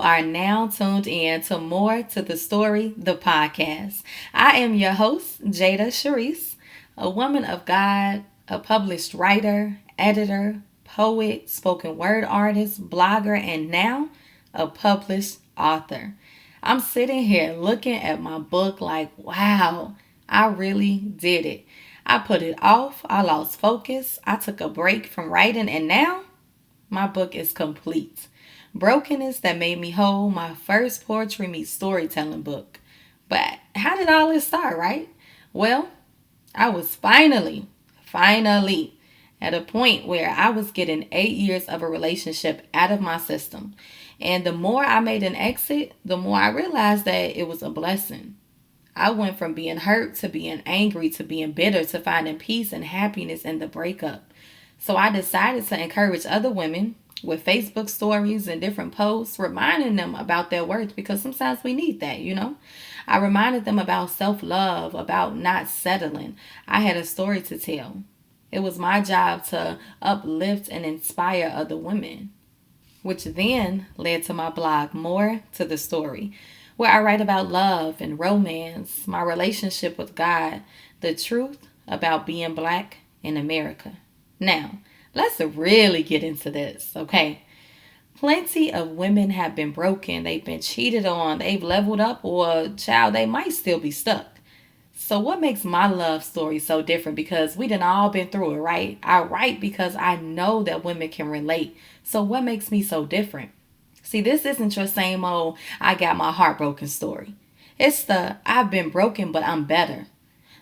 are now tuned in to More to the Story, the podcast. I am your host, Jada Sharice, a woman of God, a published writer, editor, poet, spoken word artist, blogger, and now a published author. I'm sitting here looking at my book like, wow, I really did it. I put it off, I lost focus, I took a break from writing, and now my book is complete. Brokenness That Made Me Whole, my first poetry meets storytelling book. But how did all this start, right? Well, I was finally, at a point where I was getting 8 years of a relationship out of my system. And the more I made an exit, the more I realized that it was a blessing. I went from being hurt to being angry to being bitter to finding peace and happiness in the breakup. So I decided to encourage other women with Facebook stories and different posts, reminding them about their worth because sometimes we need that. I reminded them about self love, about not settling. I had a story to tell. It was my job to uplift and inspire other women, which then led to my blog, More to the Story, where I write about love and romance, my relationship with God, the truth about being black in America. Now, let's really get into this, okay? Plenty of women have been broken, they've been cheated on, they've leveled up, or child, they might still be stuck. So what makes my love story so different? Because we done all been through it, right? I write because I know that women can relate. So what makes me so different? See, this isn't your same old I got my heart broken story. It's the I've been broken but I'm better.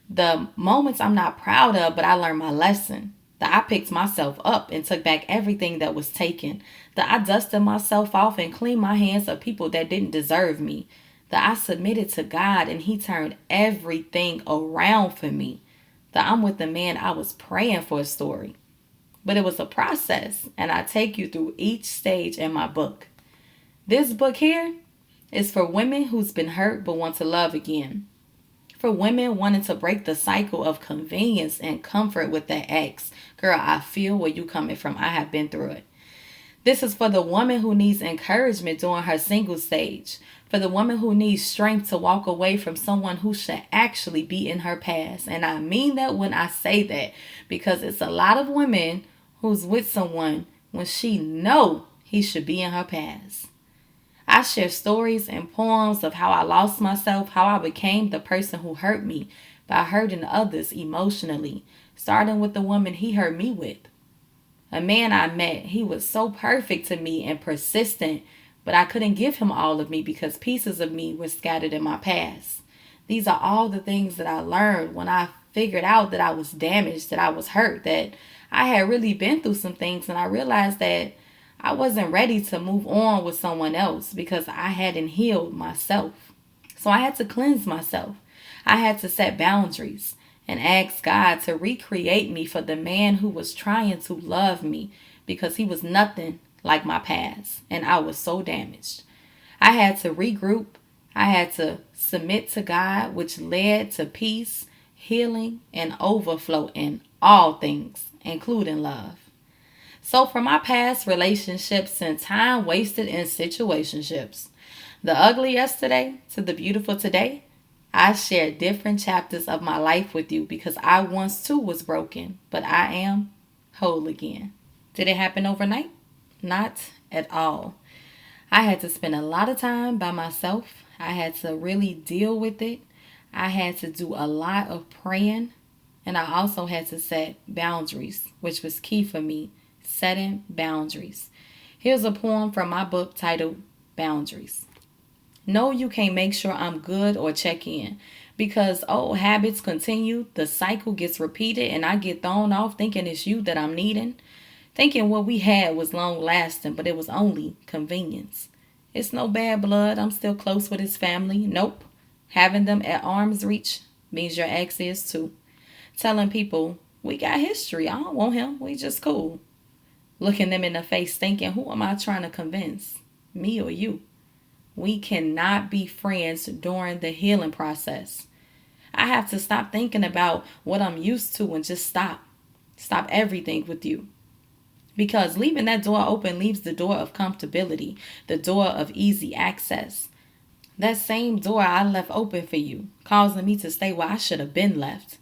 The moments I'm not proud of but I learned my lesson. The I picked myself up and took back everything that was taken. The I dusted myself off and cleaned my hands of people that didn't deserve me. That I submitted to God and He turned everything around for me. That I'm with the man I was praying for a story. But it was a process, and I take you through each stage in my book. This book here is for women who's been hurt but want to love again. For women wanting to break the cycle of convenience and comfort with their ex. Girl, I feel where you coming from. I have been through it. This is for the woman who needs encouragement during her single stage. For the woman who needs strength to walk away from someone who should actually be in her past. And I mean that when I say that, because it's a lot of women who's with someone when she know he should be in her past. I share stories and poems of how I lost myself, how I became the person who hurt me by hurting others emotionally, starting with the woman he hurt me with. A man I met, he was so perfect to me and persistent, but I couldn't give him all of me because pieces of me were scattered in my past. These are all the things that I learned when I figured out that I was damaged, that I was hurt, that I had really been through some things, and I realized that I wasn't ready to move on with someone else because I hadn't healed myself. So I had to cleanse myself. I had to set boundaries and ask God to recreate me for the man who was trying to love me because he was nothing like my past and I was so damaged. I had to regroup. I had to submit to God, which led to peace, healing, and overflow in all things, including love. So, from my past relationships and time wasted in situationships, the ugly yesterday to the beautiful today, I share different chapters of my life with you because I once too was broken, but I am whole again. Did it happen overnight? Not at all. I had to spend a lot of time by myself. I had to really deal with it. I had to do a lot of praying, and I also had to set boundaries, which was key for me. Setting boundaries. Here's a poem from my book titled Boundaries. No, you can't make sure I'm good or check in. Because old habits continue, the cycle gets repeated, and I get thrown off thinking it's you that I'm needing. Thinking what we had was long lasting, but it was only convenience. It's no bad blood, I'm still close with his family. Nope. Having them at arm's reach means your ex is too. Telling people, we got history, I don't want him, we just cool. Looking them in the face thinking, who am I trying to convince? Me or you? We cannot be friends during the healing process. I have to stop thinking about what I'm used to and just stop. Stop everything with you. Because leaving that door open leaves the door of comfortability, the door of easy access. That same door I left open for you, causing me to stay where I should have been left.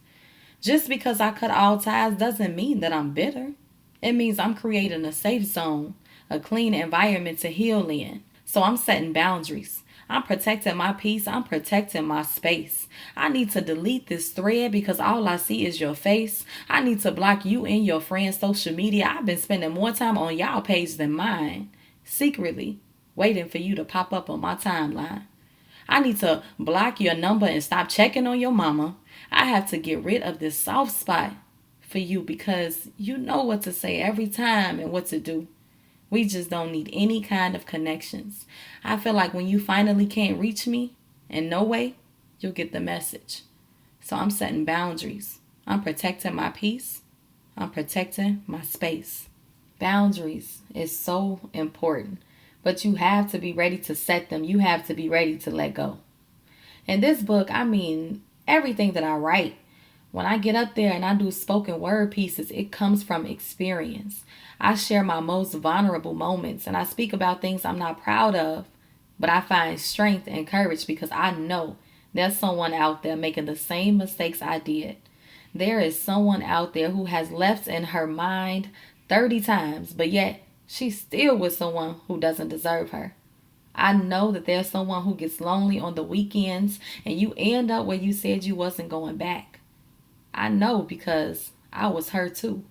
Just because I cut all ties doesn't mean that I'm bitter. It means I'm creating a safe zone, a clean environment to heal in. So I'm setting boundaries. I'm protecting my peace. I'm protecting my space. I need to delete this thread because all I see is your face. I need to block you and your friends' social media. I've been spending more time on y'all page than mine, secretly waiting for you to pop up on my timeline. I need to block your number and stop checking on your mama. I have to get rid of this soft spot for you because you know what to say every time and what to do. We just don't need any kind of connections. I feel like when you finally can't reach me in no way, you'll get the message. So I'm setting boundaries. I'm protecting my peace. I'm protecting my space. Boundaries is so important, but you have to be ready to set them. You have to be ready to let go. In this book, I mean, everything that I write, when I get up there and I do spoken word pieces, it comes from experience. I share my most vulnerable moments and I speak about things I'm not proud of, but I find strength and courage because I know there's someone out there making the same mistakes I did. There is someone out there who has left in her mind 30 times, but yet she's still with someone who doesn't deserve her. I know that there's someone who gets lonely on the weekends and you end up where you said you wasn't going back. I know because I was her too.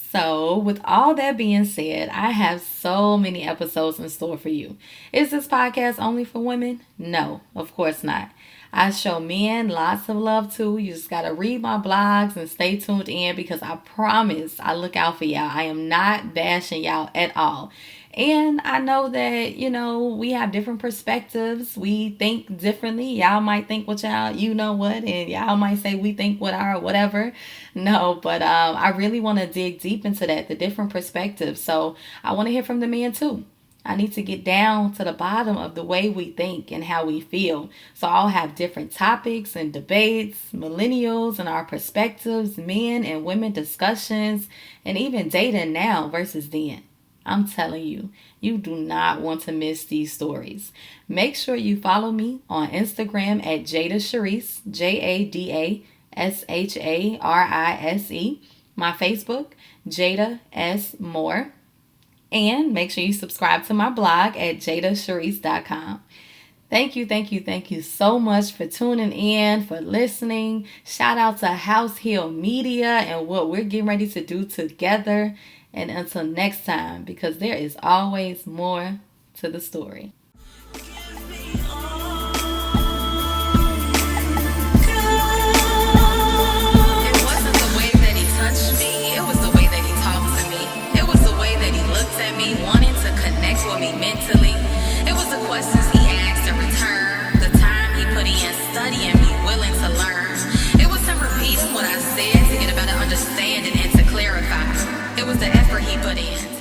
So, with all that being said, I have so many episodes in store for you. Is this podcast only for women? No, of course not. I show men lots of love too. You just got to read my blogs and stay tuned in because I promise I look out for y'all. I am not bashing y'all at all. And I know that, we have different perspectives. We think differently. Y'all might think what y'all, and y'all might say we think what our whatever. No, but I really want to dig deep into that, the different perspectives. So I want to hear from the men too. I need to get down to the bottom of the way we think and how we feel. So I'll have different topics and debates, millennials and our perspectives, men and women discussions, and even dating now versus then. I'm telling you, you do not want to miss these stories. Make sure you follow me on Instagram at Jada Sharise, JADASHARISE. My Facebook, Jada S. Moore. And make sure you subscribe to my blog at jadasharise.com. Thank you so much for tuning in, for listening. Shout out to House Hill Media and what we're getting ready to do together. And until next time, because there is always more to the story. Wanting to connect with me mentally. It was the questions he asked in return, the time he put in studying me, willing to learn. It was him repeating what I said to get a better understanding and to clarify. It was the effort he put in.